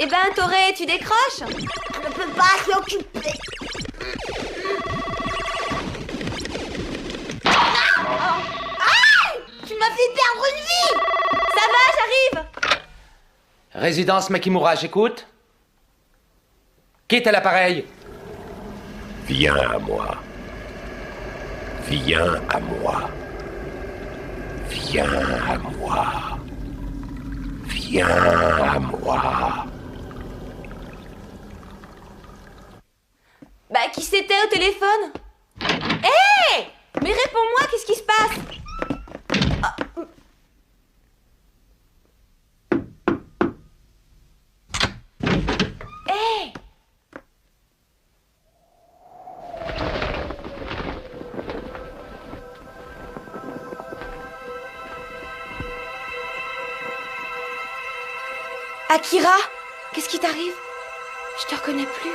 Eh ben, Toré, tu décroches? Je ne peux pas s'y occuper. Tu m'as fait perdre une vie. Ça va, j'arrive. Résidence Makimura, j'écoute. Quitte à l'appareil. Viens à moi. Viens à moi. Viens à moi. Viens à moi. Bah, qui c'était au téléphone? Hé! Mais réponds-moi, qu'est-ce qui se passe? Ah. Hé! Akira, qu'est-ce qui t'arrive? Je te reconnais plus.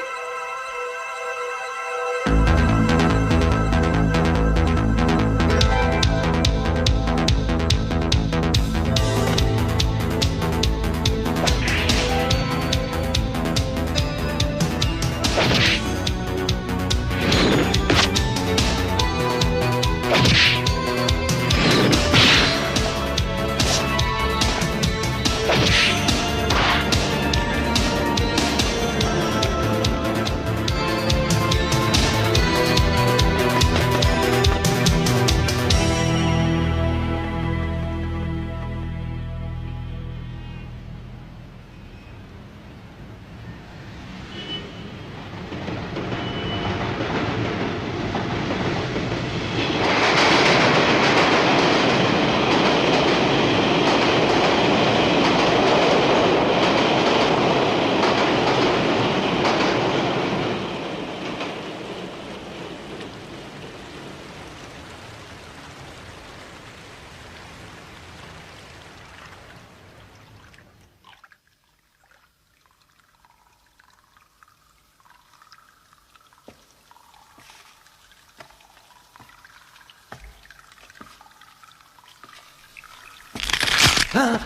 Hein?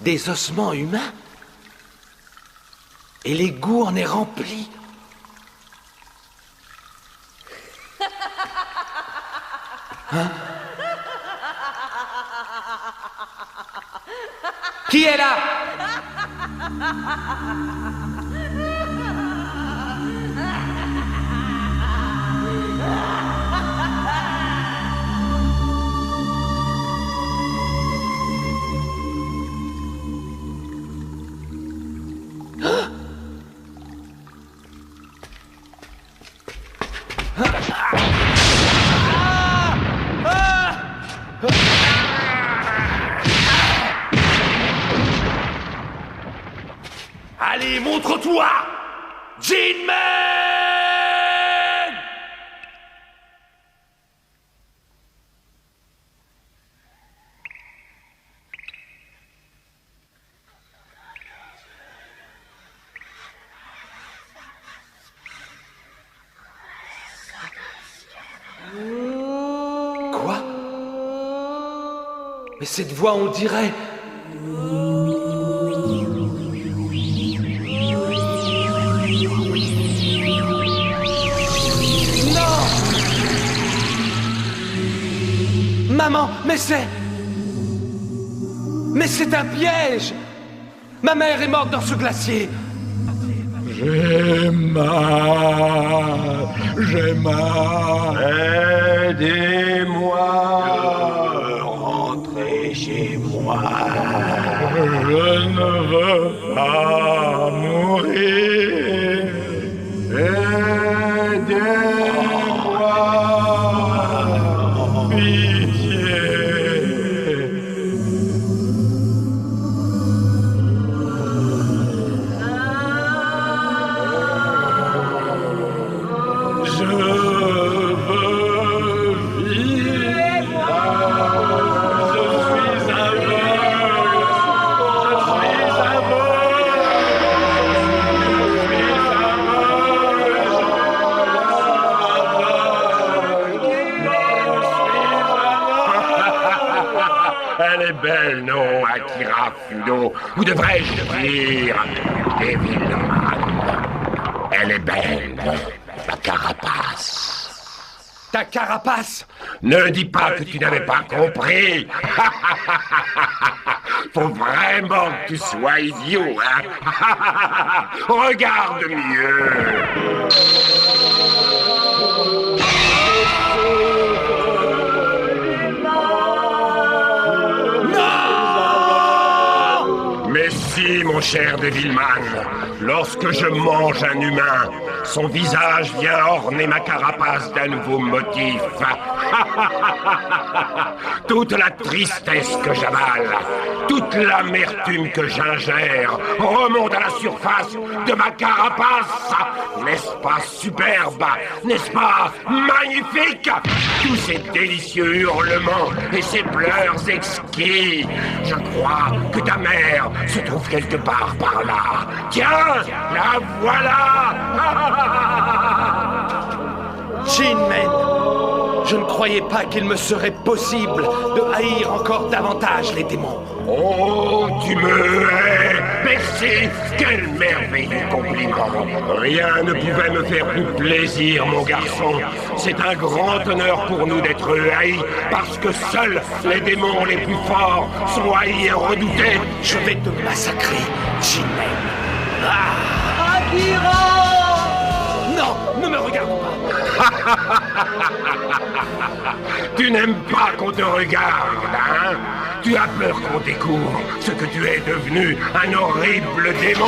Des ossements humains? Et l'égout en est rempli. Hein? Qui est là? Allez, montre-toi! Jinman! Quoi? Mais cette voix, on dirait... Maman, mais c'est... Mais c'est un piège! Ma mère est morte dans ce glacier! J'ai mal, j'ai mal. Aidez-moi! Rentrez chez moi! Je ne veux pas mourir. Aidez-moi! Pitié. Je veux vivre. Je suis aveugle. Je suis Elle est belle, non? Akira Fudo, ou devrais-je dire Devilman. Elle est belle, ma carapace. Ta carapace! Ne dis pas que tu n'avais pas compris. Faut vraiment que tu sois idiot, hein. Regarde mieux. Mais si, mon cher Devilman, lorsque je mange un humain, son visage vient orner ma carapace d'un nouveau motif. Toute la tristesse que j'avale, toute l'amertume que j'ingère remonte à la surface de ma carapace. N'est-ce pas superbe? N'est-ce pas magnifique? Tous ces délicieux hurlements et ces pleurs exquis. Je crois que ta mère se trouve quelque part par là. Tiens, la voilà. Jinmen! Je ne croyais pas qu'il me serait possible de haïr encore davantage les démons. Oh, tu me hais! Merci! Quel merveilleux compliment! Rien ne pouvait me faire plus plaisir, mon garçon. C'est un grand honneur pour nous d'être haïs, parce que seuls les démons les plus forts sont haïs et redoutés. Je vais te massacrer, Jinmen. Akira! Non, ne me regarde pas. Tu n'aimes pas qu'on te regarde, hein? Tu as peur qu'on découvre ce que tu es devenu, un horrible démon.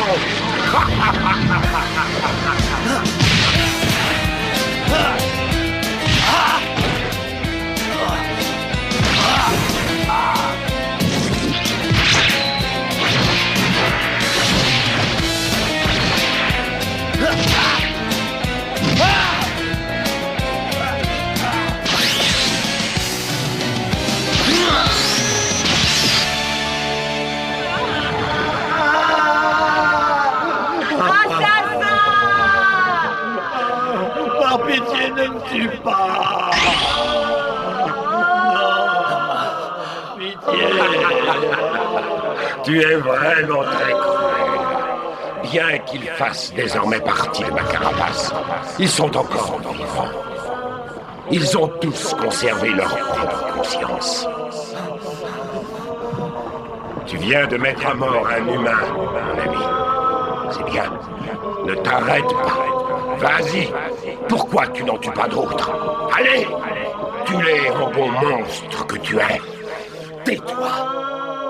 Par pitié, ne me tue pas. Non. Pitié. Tu es vraiment très cruel. Bien qu'ils fassent désormais partie de ma carapace, ils sont encore vivants. Ils ont tous conservé leur propre conscience. Tu viens de mettre à mort un humain, mon ami. C'est bien. Ne t'arrête pas. Vas-y. Pourquoi tu n'en tues pas d'autres? Allez! Tue-les en bon monstre que tu es. Tais-toi.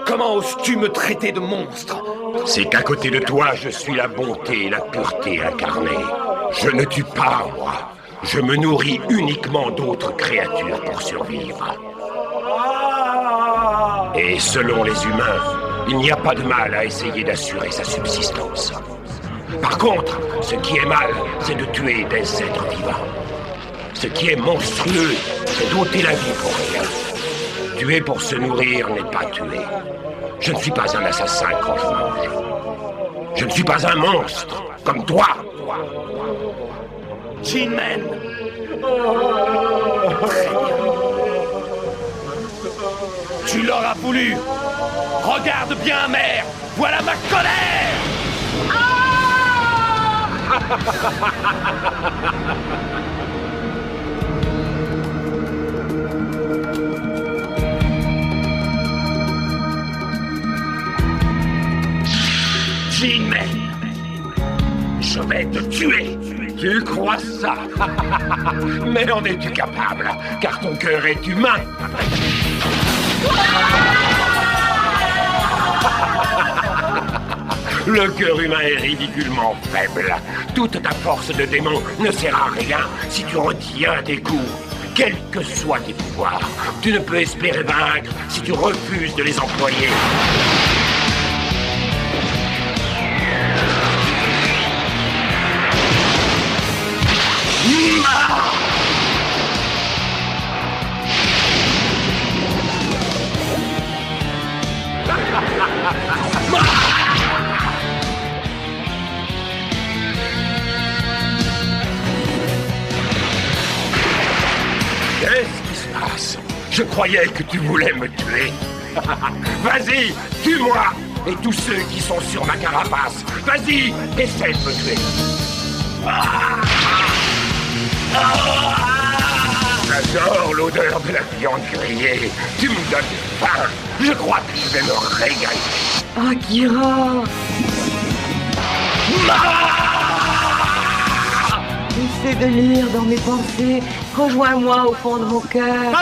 Comment oses-tu me traiter de monstre? C'est qu'à côté de toi, je suis la bonté et la pureté incarnée. Je ne tue pas, moi. Je me nourris uniquement d'autres créatures pour survivre. Et selon les humains, il n'y a pas de mal à essayer d'assurer sa subsistance. Par contre, ce qui est mal, c'est de tuer des êtres vivants. Ce qui est monstrueux, c'est d'ôter la vie pour rien. Tuer pour se nourrir n'est pas tuer. Je ne suis pas un assassin quand je mange. Je ne suis pas un monstre, comme toi. Jinmen! Tu l'auras voulu! Regarde bien, mère! Voilà ma colère! Jinmen! Je vais te tuer! Tu crois ça? Mais en es-tu capable? Car ton cœur est humain! Le cœur humain est ridiculement faible. Toute ta force de démon ne sert à rien si tu retiens tes coups. Quels que soient tes pouvoirs, tu ne peux espérer vaincre si tu refuses de les employer. Qu'est-ce qui se passe? Je croyais que tu voulais me tuer. Vas-y, tue-moi. Et tous ceux qui sont sur ma carapace. Vas-y, essaie de me tuer. J'adore l'odeur de la viande grillée. Tu me donnes faim. Je crois que je vais me régaler. Akira! Essaie de lire dans mes pensées. Rejoins-moi au fond de mon cœur.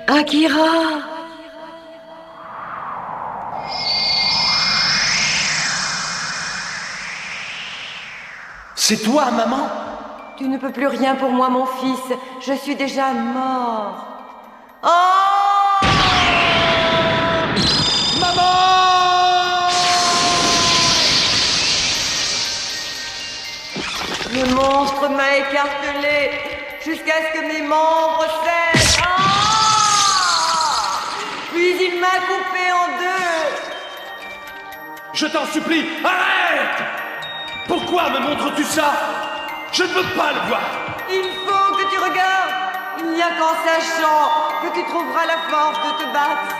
Akira! C'est toi, maman? Tu ne peux plus rien pour moi, mon fils. Je suis déjà mort. Oh! Maman! Le monstre m'a écartelé jusqu'à ce que mes membres cèdent. Oh! Puis il m'a coupé en deux. Je t'en supplie, arrête! Pourquoi me montres-tu ça? Je ne veux pas le voir! Il faut que tu regardes. Il n'y a qu'en sachant que tu trouveras la force de te battre.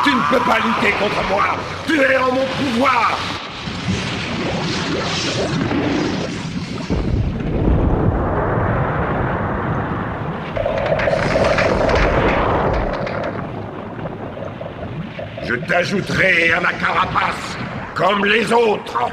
Tu ne peux pas lutter contre moi. Tu es en mon pouvoir. Je t'ajouterai à ma carapace, comme les autres.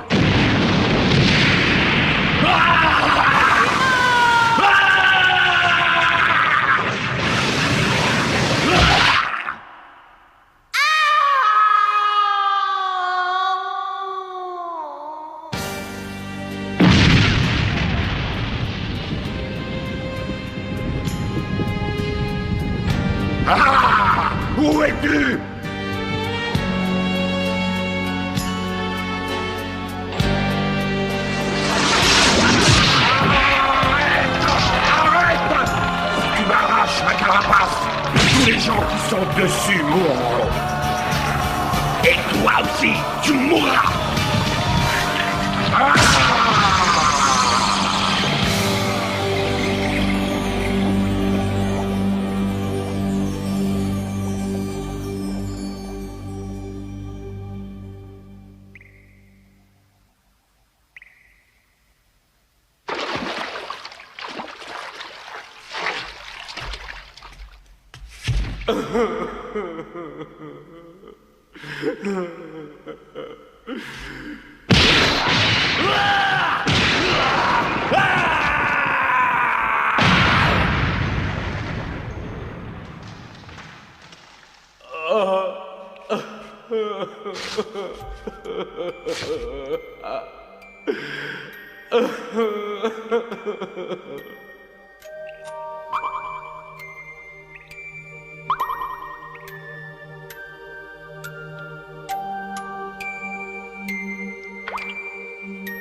Ah! Où es-tu? Ma carapace, tous les gens qui sont dessus mourront. Et toi aussi, tu mourras.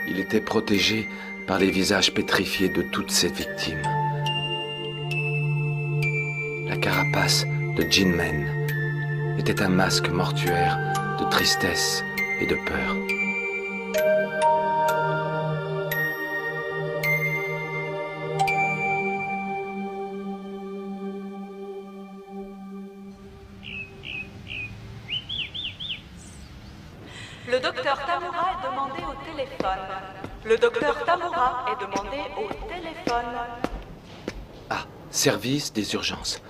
Il était protégé par les visages pétrifiés de toutes ses victimes. La carapace de Jinmen était un masque mortuaire de tristesse et de peur. Le docteur Tamura est demandé au téléphone. Le docteur Tamura est demandé au téléphone. Ah, service des urgences.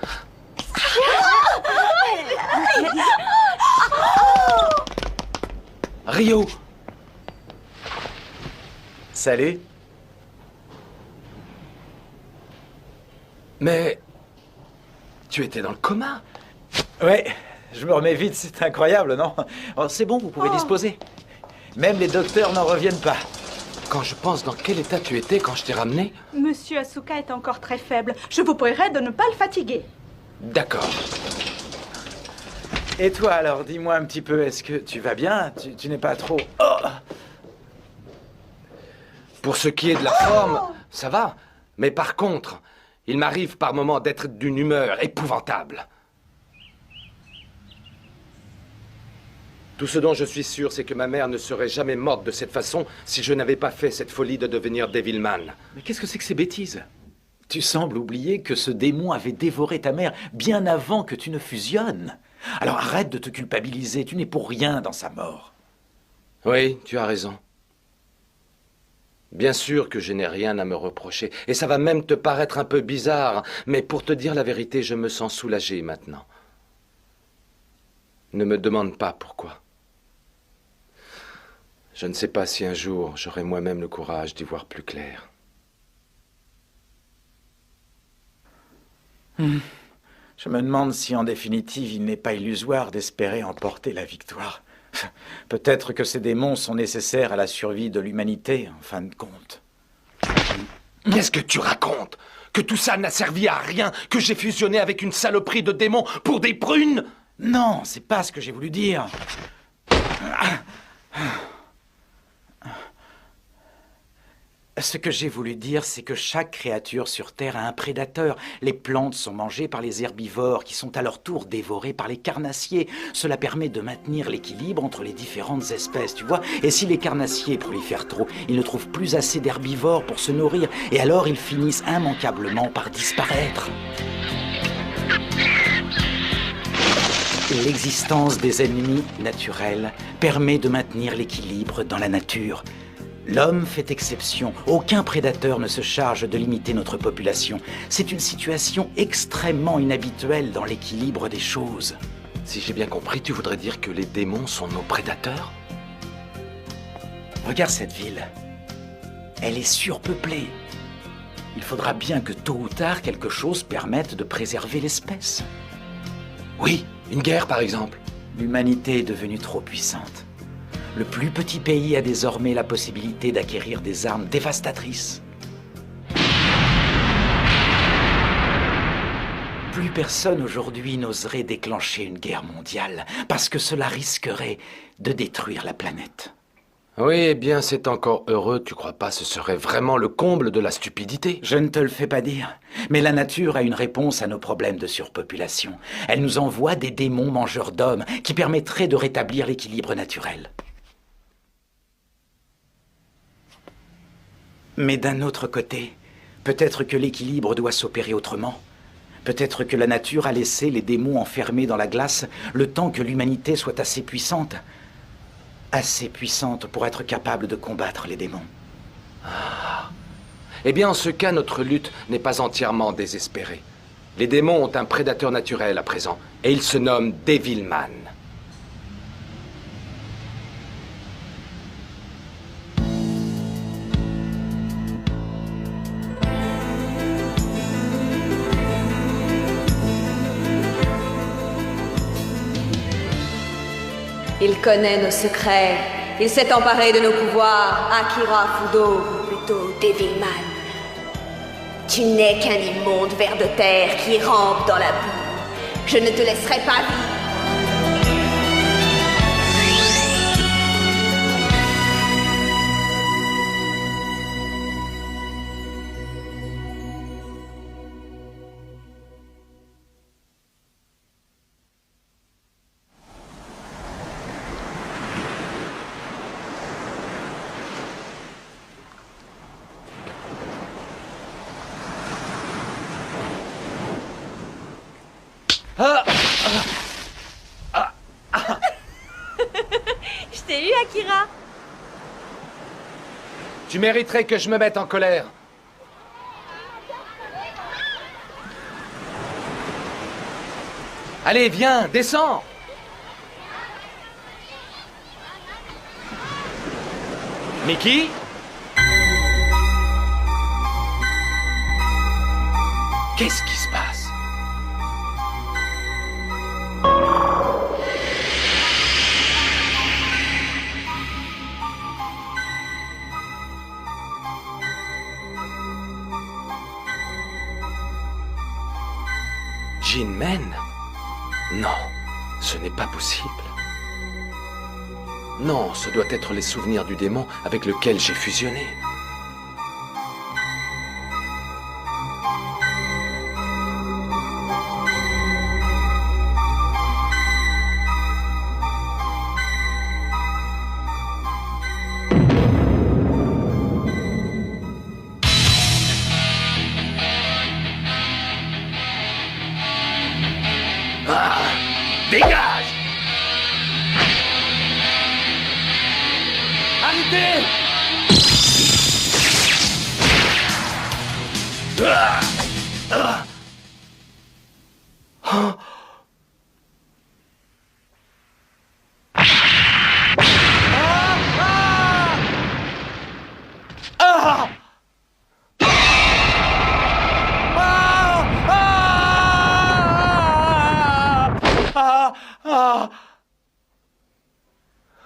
Rio! Salut. Mais... tu étais dans le coma? Ouais, je me remets vite, c'est incroyable, non? Oh, c'est bon, vous pouvez disposer. Même les docteurs n'en reviennent pas. Quand je pense dans quel état tu étais quand je t'ai ramené... Monsieur Asuka est encore très faible. Je vous prierai de ne pas le fatiguer. D'accord. Et toi alors, dis-moi un petit peu, est-ce que tu vas bien? Tu n'es pas trop... Oh! Pour ce qui est de la forme, ça va. Mais par contre, il m'arrive par moments d'être d'une humeur épouvantable. Tout ce dont je suis sûr, c'est que ma mère ne serait jamais morte de cette façon si je n'avais pas fait cette folie de devenir Devilman. Mais qu'est-ce que c'est que ces bêtises? Tu sembles oublier que ce démon avait dévoré ta mère bien avant que tu ne fusionnes. Alors arrête de te culpabiliser, tu n'es pour rien dans sa mort. Oui, tu as raison. Bien sûr que je n'ai rien à me reprocher, et ça va même te paraître un peu bizarre, mais pour te dire la vérité, je me sens soulagé maintenant. Ne me demande pas pourquoi. Je ne sais pas si un jour j'aurai moi-même le courage d'y voir plus clair. Je me demande si en définitive il n'est pas illusoire d'espérer emporter la victoire. Peut-être que ces démons sont nécessaires à la survie de l'humanité, en fin de compte. Qu'est-ce que tu racontes? Que tout ça n'a servi à rien? Que j'ai fusionné avec une saloperie de démons pour des prunes? Non, c'est pas ce que j'ai voulu dire. Ce que j'ai voulu dire, c'est que chaque créature sur Terre a un prédateur. Les plantes sont mangées par les herbivores, qui sont à leur tour dévorés par les carnassiers. Cela permet de maintenir l'équilibre entre les différentes espèces, tu vois. Et si les carnassiers prolifèrent trop, ils ne trouvent plus assez d'herbivores pour se nourrir, et alors ils finissent immanquablement par disparaître. L'existence des ennemis naturels permet de maintenir l'équilibre dans la nature. L'homme fait exception. Aucun prédateur ne se charge de limiter notre population. C'est une situation extrêmement inhabituelle dans l'équilibre des choses. Si j'ai bien compris, tu voudrais dire que les démons sont nos prédateurs? Regarde cette ville. Elle est surpeuplée. Il faudra bien que tôt ou tard, quelque chose permette de préserver l'espèce. Oui, une guerre par exemple. L'humanité est devenue trop puissante. Le plus petit pays a désormais la possibilité d'acquérir des armes dévastatrices. Plus personne aujourd'hui n'oserait déclencher une guerre mondiale, parce que cela risquerait de détruire la planète. Oui, eh bien, c'est encore heureux, tu crois pas? Ce serait vraiment le comble de la stupidité. Je ne te le fais pas dire, mais la nature a une réponse à nos problèmes de surpopulation. Elle nous envoie des démons mangeurs d'hommes qui permettraient de rétablir l'équilibre naturel. Mais d'un autre côté, peut-être que l'équilibre doit s'opérer autrement. Peut-être que la nature a laissé les démons enfermés dans la glace le temps que l'humanité soit assez puissante. Assez puissante pour être capable de combattre les démons. Ah. Eh bien, en ce cas, notre lutte n'est pas entièrement désespérée. Les démons ont un prédateur naturel à présent, et il se nomme Devilman. Il connaît nos secrets. Il s'est emparé de nos pouvoirs. Akira Fudo, ou plutôt Devilman. Tu n'es qu'un immonde ver de terre qui rampe dans la boue. Je ne te laisserai pas vivre. Je t'ai eu, Akira. Tu mériterais que je me mette en colère. Allez, viens, descends. Mickey? Qu'est-ce qui se passe? Jinmen? Non, ce n'est pas possible. Non, ce doit être les souvenirs du démon avec lequel j'ai fusionné. Dégage! Arrêtez!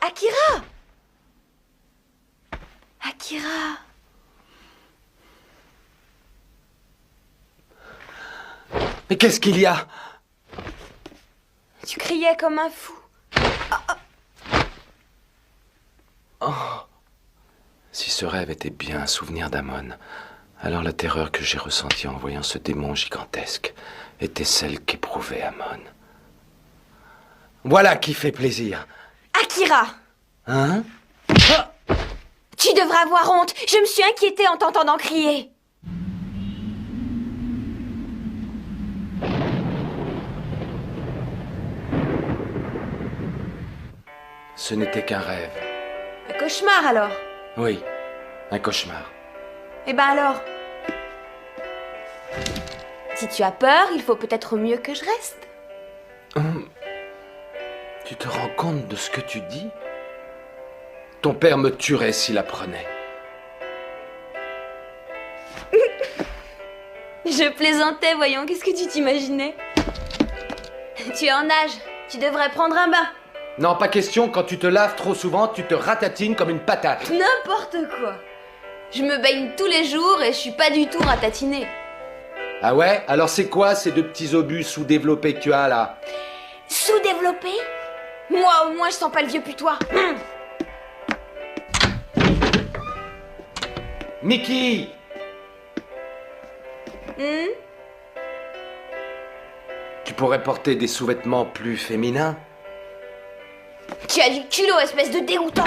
Akira! Akira! Mais qu'est-ce qu'il y a? Tu criais comme un fou. Si ce rêve était bien un souvenir d'Amon, alors la terreur que j'ai ressentie en voyant ce démon gigantesque était celle qu'éprouvait Amon. Voilà qui fait plaisir. Akira! Hein? Tu devrais avoir honte. Je me suis inquiétée en t'entendant crier. Ce n'était qu'un rêve. Un cauchemar alors? Oui, un cauchemar. Eh ben alors? Si tu as peur, il faut peut-être mieux que je reste. Tu te rends compte de ce que tu dis? Ton père me tuerait s'il apprenait. Je plaisantais, voyons, qu'est-ce que tu t'imaginais? Tu es en nage, tu devrais prendre un bain. Non, pas question, quand tu te laves trop souvent, tu te ratatines comme une patate. N'importe quoi. Je me baigne tous les jours et je suis pas du tout ratatinée. Ah ouais? Alors c'est quoi ces deux petits obus sous-développés que tu as là? Sous-développé? Moi au moins je sens pas le vieux putois. Mickey! Tu pourrais porter des sous-vêtements plus féminins? Tu as du culot, espèce de dégoûtant.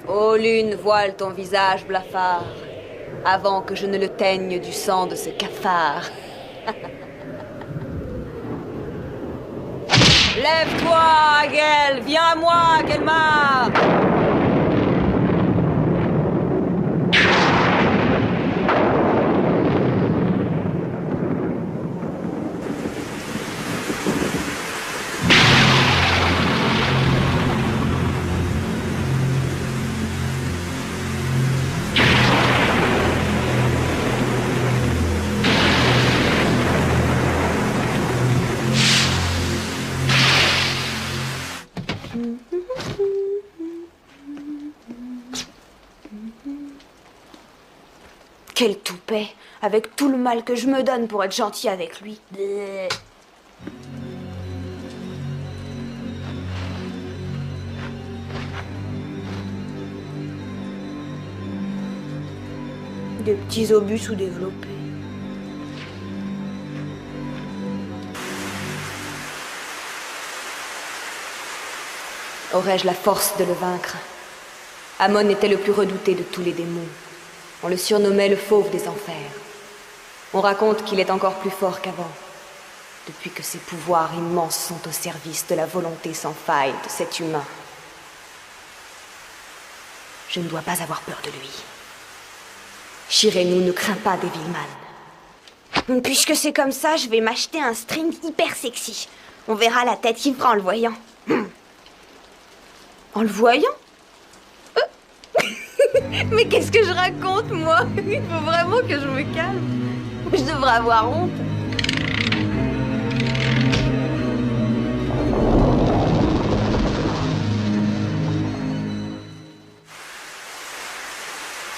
Ô lune, voile ton visage blafard, avant que je ne le teigne du sang de ce cafard. Lève-toi, Agel, viens à moi, Agelmar. Quel toupet, avec tout le mal que je me donne pour être gentil avec lui. Bleh. Des petits obus sous-développés. Aurais-je la force de le vaincre? Amon était le plus redouté de tous les démons. On le surnommait le fauve des enfers. On raconte qu'il est encore plus fort qu'avant, depuis que ses pouvoirs immenses sont au service de la volonté sans faille de cet humain. Je ne dois pas avoir peur de lui. Shirenu ne craint pas Devilman. Puisque c'est comme ça, je vais m'acheter un string hyper sexy. On verra la tête qui fera en le voyant. En le voyant? Mais qu'est-ce que je raconte, moi? Il faut vraiment que je me calme. Je devrais avoir honte.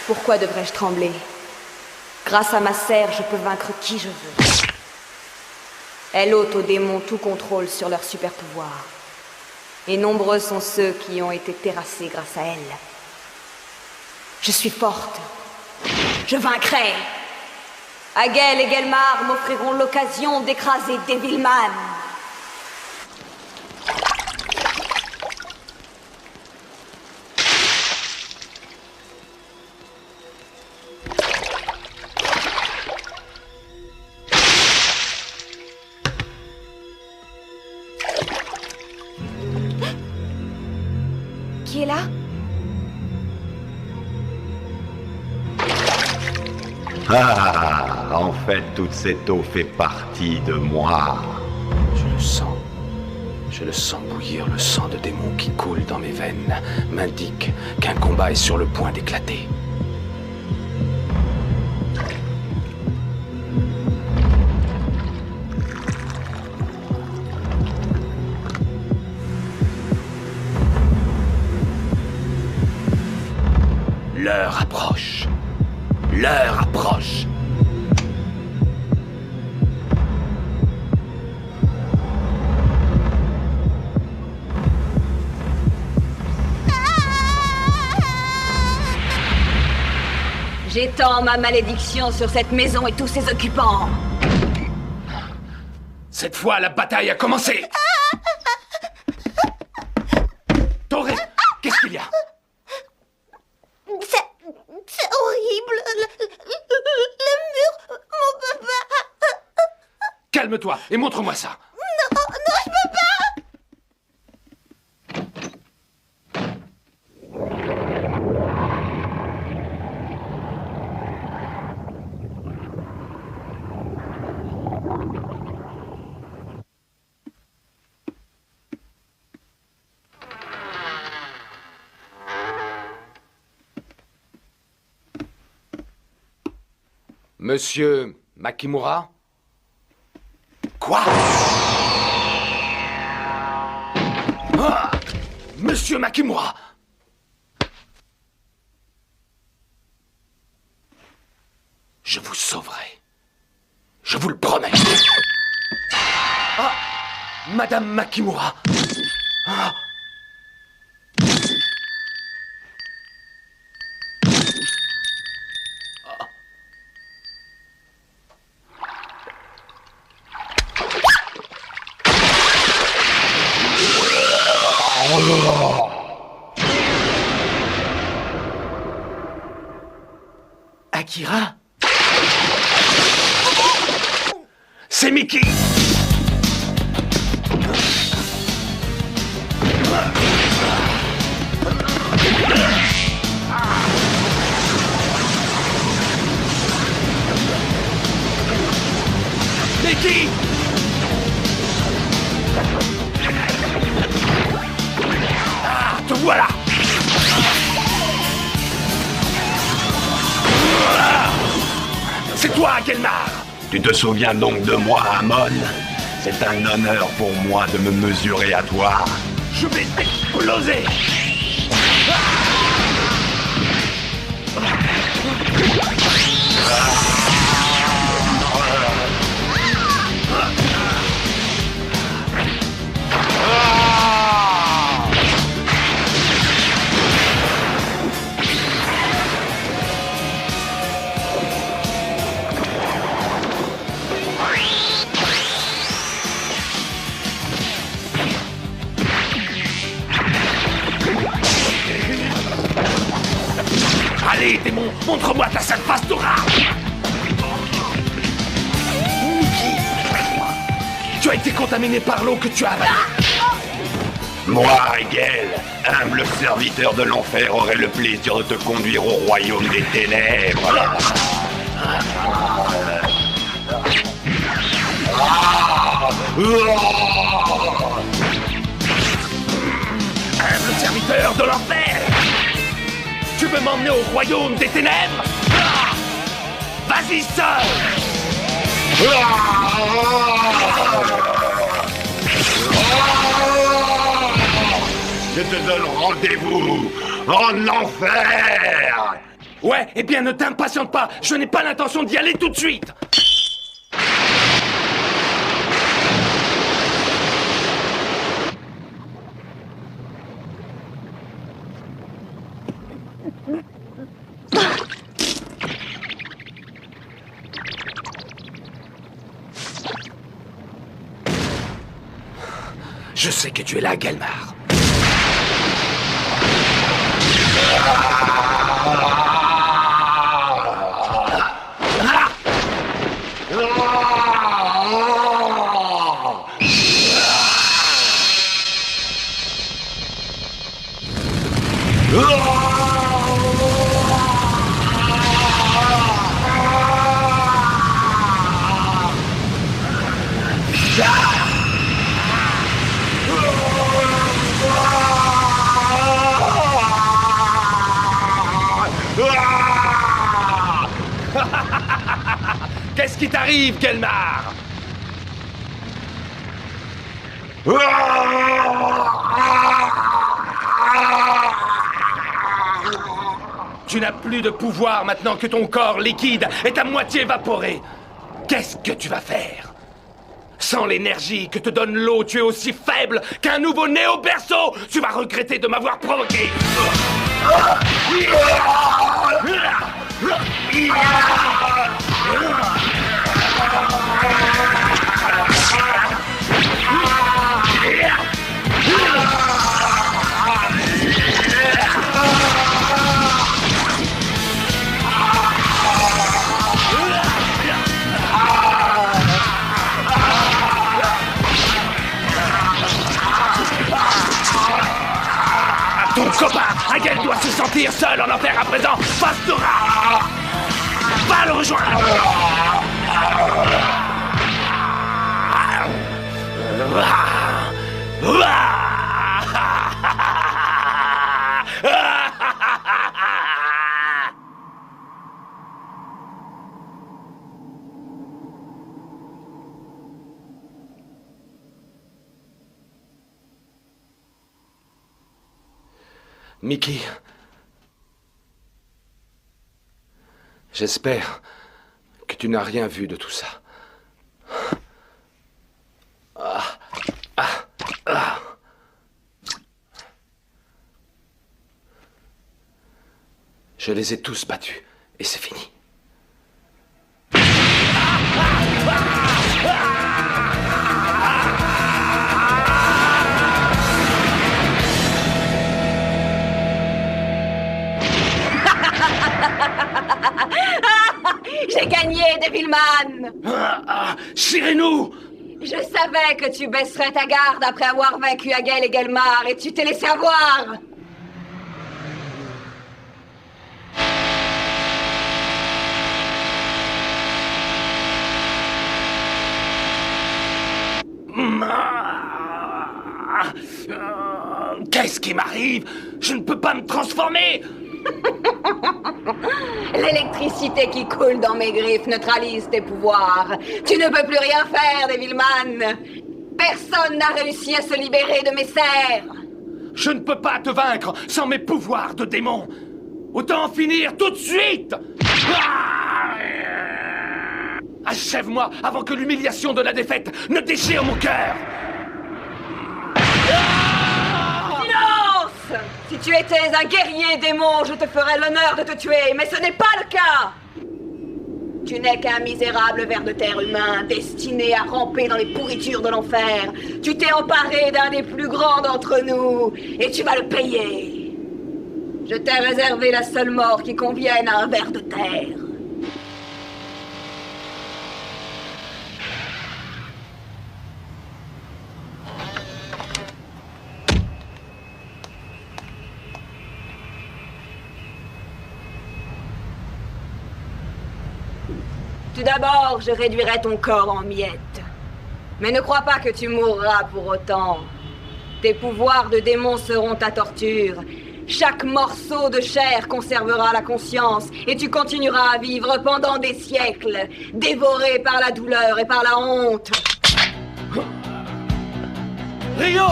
Pourquoi devrais-je trembler? Grâce à ma serre, je peux vaincre qui je veux. Elle ôte aux démons tout contrôle sur leur super pouvoir. Et nombreux sont ceux qui ont été terrassés grâce à elle. Je suis forte. Je vaincrai. Agel et Gelmar m'offriront l'occasion d'écraser Devilman. Qui est là? Ah, en fait, toute cette eau fait partie de moi. Je le sens. Je le sens bouillir. Le sang de démon qui coule dans mes veines m'indique qu'un combat est sur le point d'éclater. L'heure approche. L'heure approche. J'étends ma malédiction sur cette maison et tous ses occupants. Cette fois, la bataille a commencé. Toré, qu'est-ce qu'il y a? C'est horrible. Le mur, mon papa. Calme-toi et montre-moi ça. Non, je peux pas. Monsieur Makimura? Quoi? Ah! Monsieur Makimura! Je vous sauverai. Je vous le promets. Ah! Madame Makimura! Ah! Akira? C'est Mickey! Mickey! Ah, te voilà! C'est toi, Gelmar! Tu te souviens donc de moi, Amon? C'est un honneur pour moi de me mesurer à toi. Je vais t'exploser! Allez, démon, montre-moi ta sale face d'aura! Tu as été contaminé par l'eau que tu as avalée. Moi, Hegel, humble serviteur de l'enfer, aurai le plaisir de te conduire au royaume des ténèbres. Humble serviteur de l'enfer! Tu veux m'emmener au royaume des ténèbres? Ah! Vas-y seul! Je te donne rendez-vous en enfer! Ouais, eh bien ne t'impatiente pas, je n'ai pas l'intention d'y aller tout de suite! Je sais que tu es là, Galmar. Qu'est-ce qui t'arrive, Galmar? Tu n'as plus de pouvoir maintenant que ton corps liquide est à moitié évaporé. Qu'est-ce que tu vas faire? Sans l'énergie que te donne l'eau, tu es aussi faible qu'un nouveau-né au berceau. Tu vas regretter de m'avoir provoqué. Ton copain, Hagel doit se sentir seul en enfer à présent. Pastora! Va le rejoindre! Mickey, j'espère que tu n'as rien vu de tout ça. Je les ai tous battus, et c'est fini. J'ai gagné, Devilman! Chirez-nous! Je savais que tu baisserais ta garde après avoir vaincu Hagel et Galmar, et tu t'es laissé avoir! Qu'est-ce qui m'arrive? Je ne peux pas me transformer! L'électricité qui coule dans mes griffes neutralise tes pouvoirs. Tu ne peux plus rien faire, Devilman. Personne n'a réussi à se libérer de mes serres. Je ne peux pas te vaincre sans mes pouvoirs de démon. Autant en finir tout de suite! Achève-moi avant que l'humiliation de la défaite ne déchire mon cœur! Silence! Si tu étais un guerrier démon, je te ferais l'honneur de te tuer, mais ce n'est pas le cas! Tu n'es qu'un misérable ver de terre humain, destiné à ramper dans les pourritures de l'enfer. Tu t'es emparé d'un des plus grands d'entre nous, et tu vas le payer. Je t'ai réservé la seule mort qui convienne à un ver de terre. Tout d'abord, je réduirai ton corps en miettes. Mais ne crois pas que tu mourras pour autant. Tes pouvoirs de démon seront ta torture. Chaque morceau de chair conservera la conscience et tu continueras à vivre pendant des siècles, dévoré par la douleur et par la honte. Rio!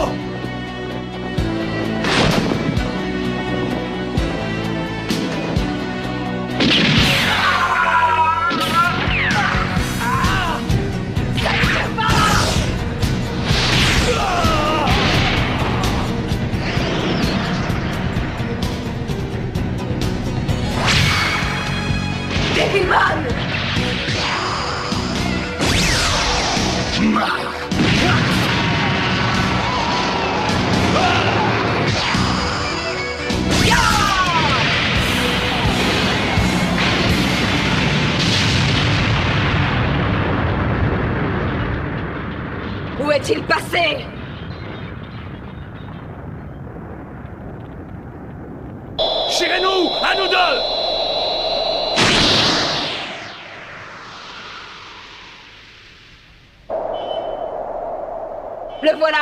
Devilman! serait-il passé? Chirez-nous, à nous deux! Le voilà!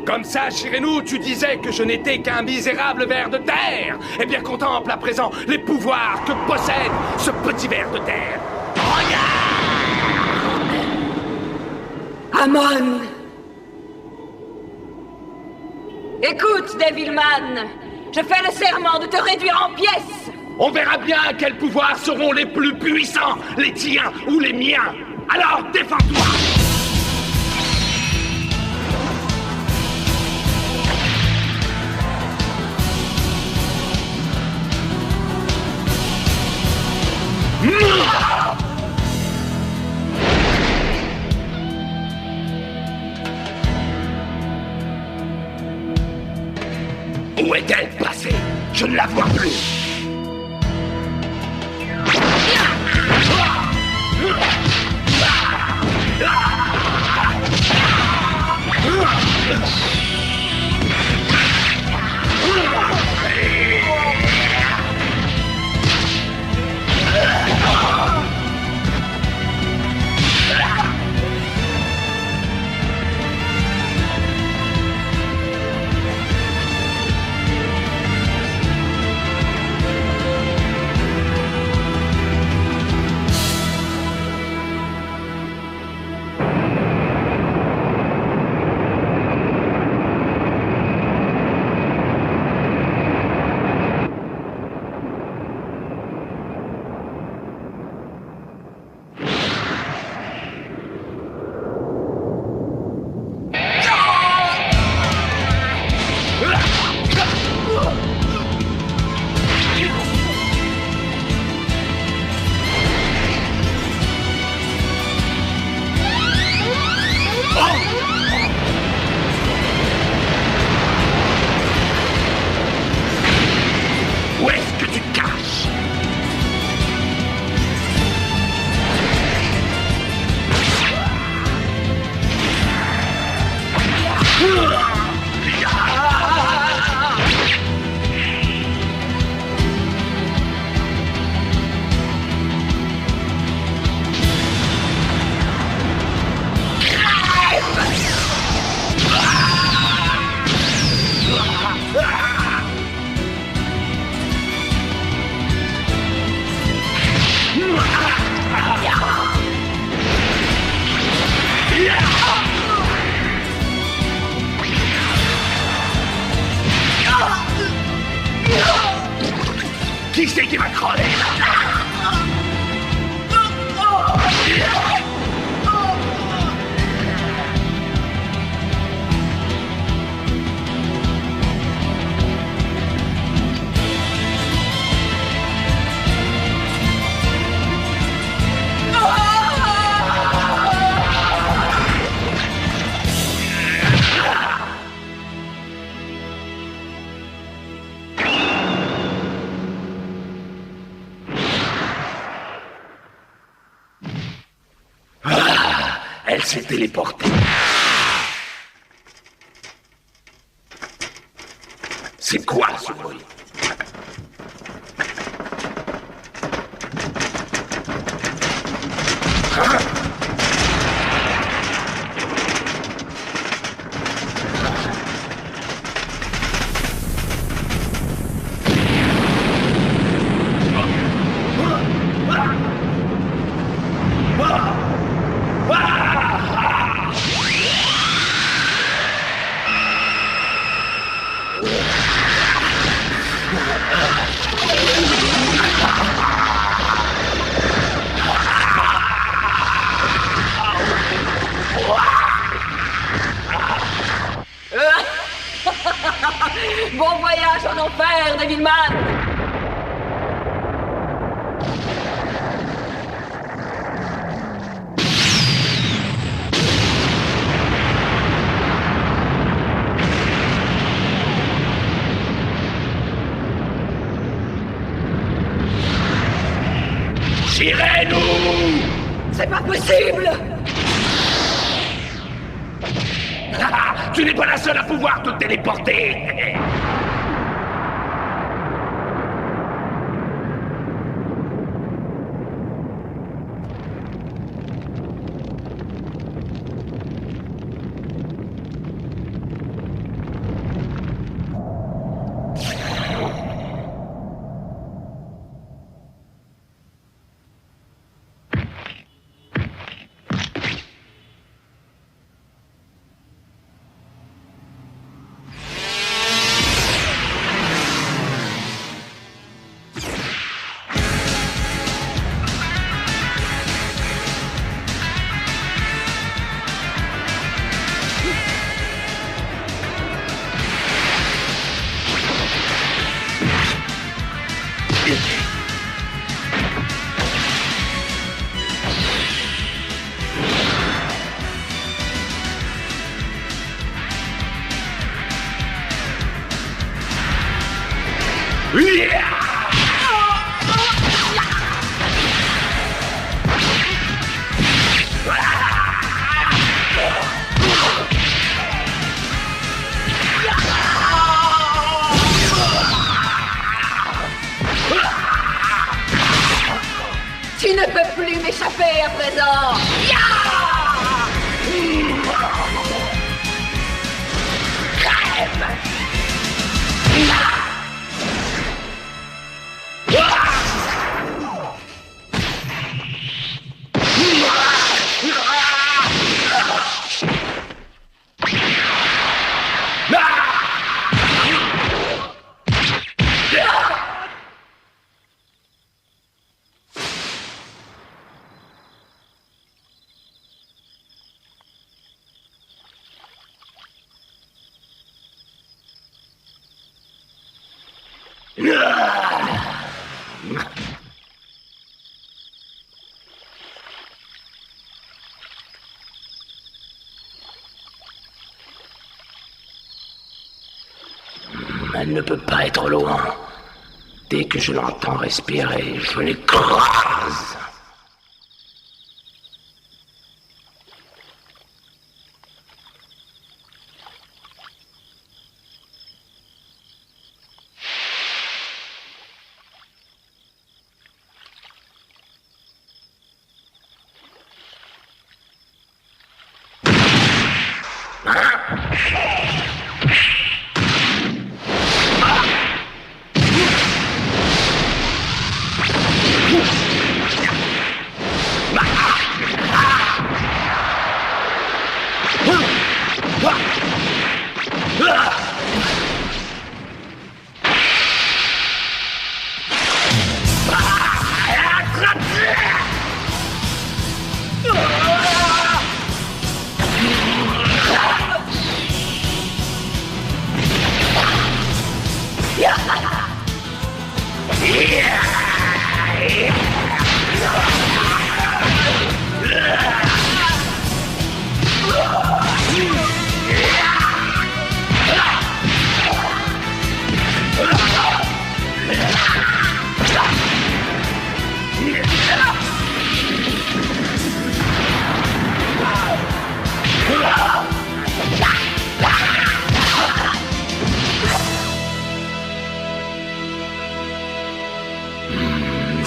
Comme ça, Chirez-nous, tu disais que je n'étais qu'un misérable ver de terre. Eh bien, contemple à présent les pouvoirs que possède ce petit ver de terre. Amon! Écoute, Devilman! Je fais le serment de te réduire en pièces! On verra bien quels pouvoirs seront les plus puissants, les tiens ou les miens. Alors, défends-toi! Où est-elle passée? Je ne la vois plus. Où est-ce que tu te caches? Qui c'est qui va crever? Elle s'est téléportée. C'est quoi ce bruit? Bon voyage en enfer, Devilman! Tirez-nous! C'est pas possible! Tu n'es pas la seule à pouvoir te téléporter! Tu ne peux plus m'échapper à présent! Elle ne peut pas être loin. Dès que je l'entends respirer, je l'écrase.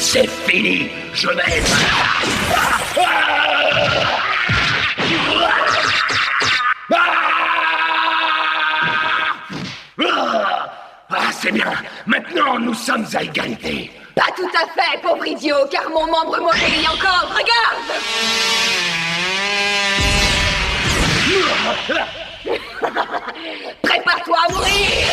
C'est fini, je vais... Ah, c'est bien. Maintenant, nous sommes à égalité. Pas tout à fait, pauvre idiot, car mon membre me brille encore. Regarde! Prépare-toi à mourir!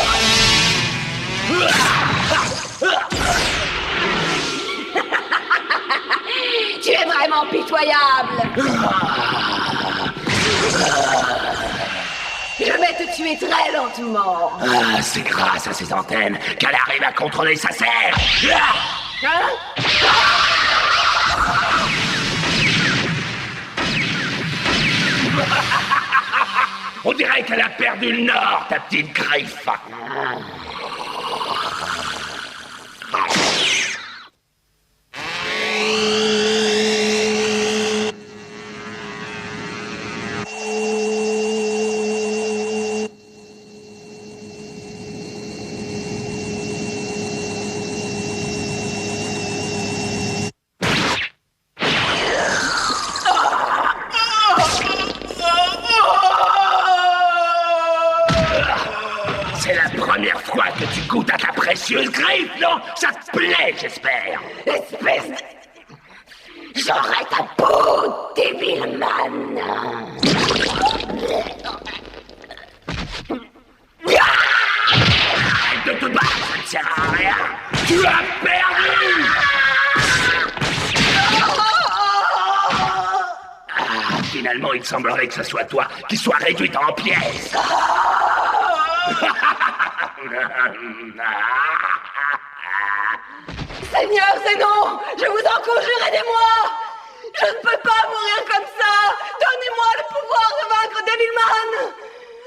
Tu es vraiment pitoyable! Je vais te les tuer très lentement. Ah, c'est grâce à ses antennes qu'elle arrive à contrôler sa serre. Hein? On dirait qu'elle a perdu le nord, ta petite griffe. C'est la première fois que tu goûtes à ta précieuse griffe, non? Ça te plaît, j'espère. Espèce de... J'aurai ta peau, Devilman. Arrête de te battre, ça ne sert à rien. Tu as perdu. Ah, finalement, il semblerait que ce soit toi qui sois réduite en pièces. Seigneur Zénon, je vous en conjure, aidez-moi. Je ne peux pas mourir comme ça. Donnez-moi le pouvoir de vaincre Devilman.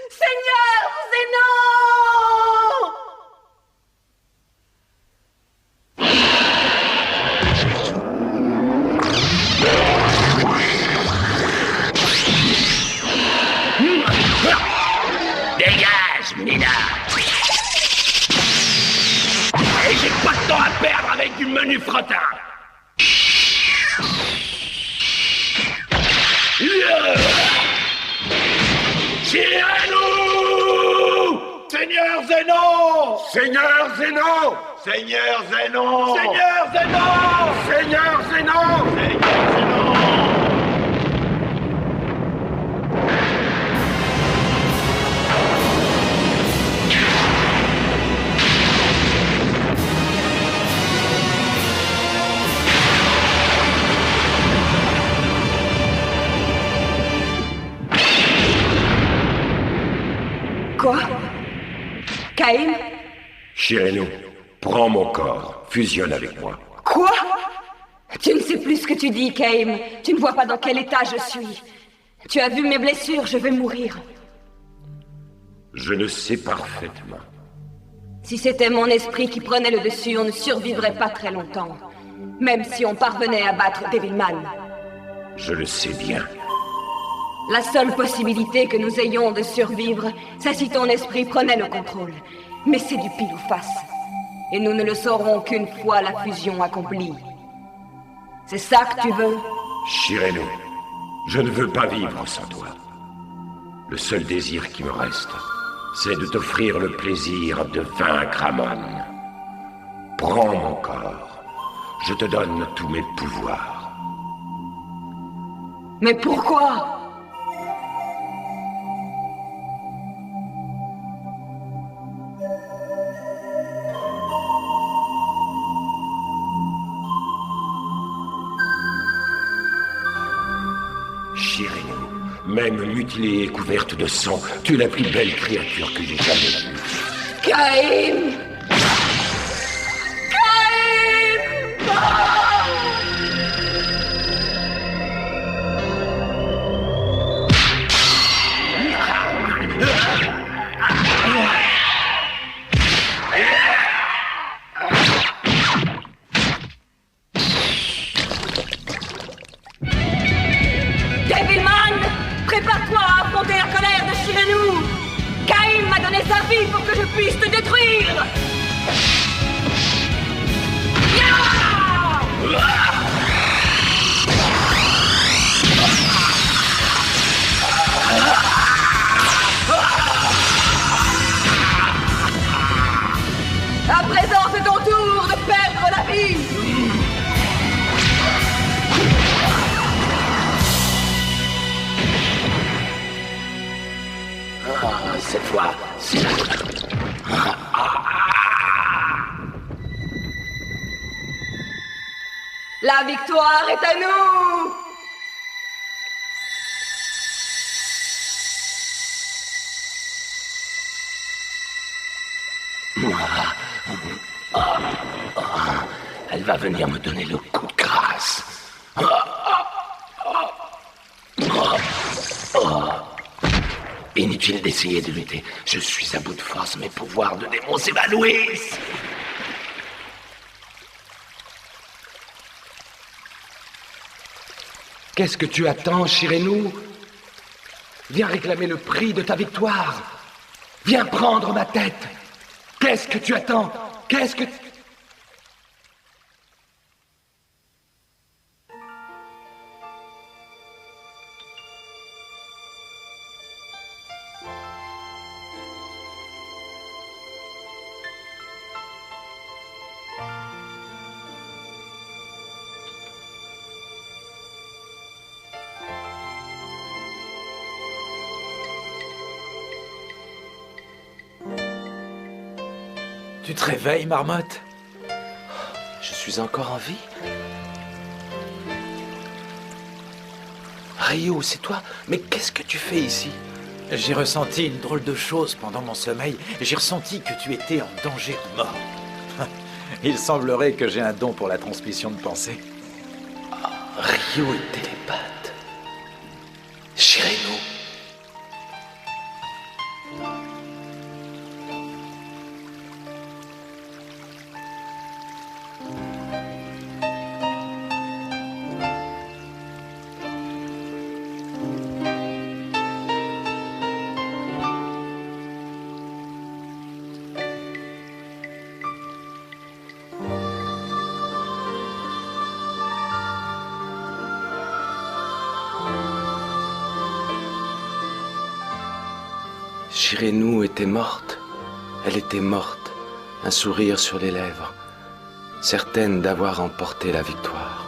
Seigneur Zénon. Dégage, Mina. Et j'ai pas de temps à perdre avec du menu fretin. Tirez-nous! Seigneur Zénon! Seigneur Zénon! Seigneur Zénon! Seigneur Zénon! Seigneur Zénon! Seigneur Zénon! Quoi? Caïn? Shireno, prends mon corps, fusionne avec moi. Quoi? Tu ne sais plus ce que tu dis, Caïn. Tu ne vois pas dans quel état je suis. Tu as vu mes blessures, je vais mourir. Je le sais parfaitement. Si c'était mon esprit qui prenait le dessus, on ne survivrait pas très longtemps. Même si on parvenait à battre Devilman. Je le sais bien. La seule possibilité que nous ayons de survivre, c'est si ton esprit prenait le contrôle. Mais c'est du pile ou face. Et nous ne le saurons qu'une fois la fusion accomplie. C'est ça que tu veux? Shireno, je ne veux pas vivre sans toi. Le seul désir qui me reste, c'est de t'offrir le plaisir de vaincre Amon. Prends mon corps. Je te donne tous mes pouvoirs. Mais pourquoi? Shireno, même mutilée et couverte de sang, tu es la plus belle créature que j'ai jamais vue. Caïn! Caïn! Devilman! Prépare-toi à affronter la colère de Shireno! Caïn m'a donné sa vie pour que je puisse te détruire! À présent, c'est ton tour de perdre la vie! Cette fois, c'est la... La victoire est à nous! Elle va venir me donner le coup de grâce. Inutile d'essayer de lutter. Je suis à bout de force, mes pouvoirs de démon s'évanouissent. Qu'est-ce que tu attends, Shirenu? Viens réclamer le prix de ta victoire. Viens prendre ma tête. Qu'est-ce que tu attends? Qu'est-ce que... Tu te réveilles, marmotte? Je suis encore en vie? Ryu, c'est toi? Mais qu'est-ce que tu fais ici? J'ai ressenti une drôle de chose pendant mon sommeil. J'ai ressenti que tu étais en danger de mort. Il semblerait que j'ai un don pour la transmission de pensée. Ryu est télépathe. Shirenu. Shirenu était morte. Elle était morte, un sourire sur les lèvres, certaine d'avoir emporté la victoire.